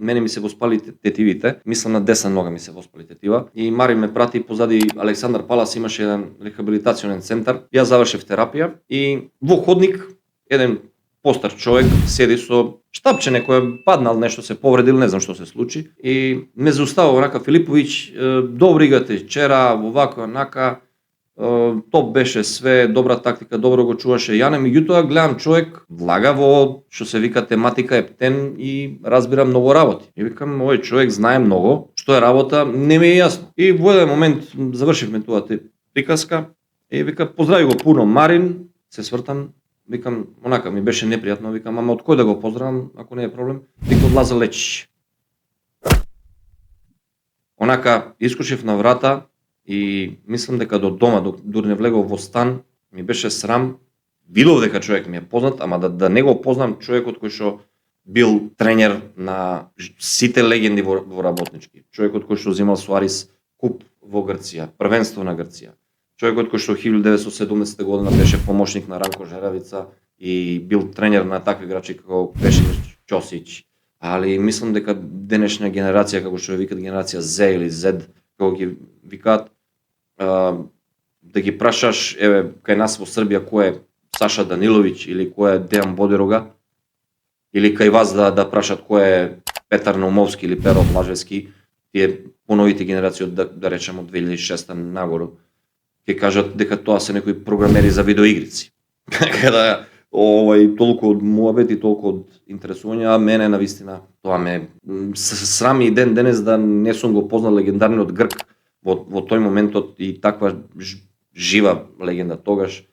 мене ми се воспали тетивите, мислам на десна нога ми се воспали тетива и Мари ме прати позади Александар Палас имаше еден рехабилитационен центар. Јас завршив терапија и во ходник еден постар човек седи со штапче, некој е паднал, нешто се повредил, не знам што се случи и ме зауставува онака: Филиповиќ, добро играте вчера, овако онака, топ беше све, добра тактика, добро го чуваше Јане, меѓутоа гледам човек влага во што се вика тематика ептен и разбира многу работи. И викам, овој човек знае многу, што е работа, не ми е јасно. И во еден момент завршивме тоа приказка и вика, поздрави го пуно Марин, се свртам, викам, онака ми беше непријатно, викам, ама од кој да го поздравам, ако не е проблем, вика од Лазар Лечич. Онака искочив на врата и мислам дека до дома, дури не влегов во стан, ми беше срам, видов дека човек ми е познат, ама да не го познам човекот кој што бил тренер на сите легенди во работнички, човекот кој што земал Суарис куп во Грција, првенство на Грција, човекот кој што 1970 година беше помошник на Ранко Жеравица и бил тренер на такви играчи како Пешинич, Ќосич. Али мислам дека денешна генерација, како што ја викат генерација Z или Z, како ги викаат, да ги прашаш, еве, кај нас во Србија кој е Саша Даниловиќ или кој е Дејан Бодирога, или кај вас да прашат кој е Петар Наумовски или Перо Блажевски, тие поновите генерации да речеме од 2006 нагору, ќе кажат дека тоа се некои програмери за видеоигрици. Када толку од муабет и толку од интересување, а мене навистина тоа ме срами и ден денес да не сум го познал легендарниот Грк во тој моментот и таква жива легенда тогаш.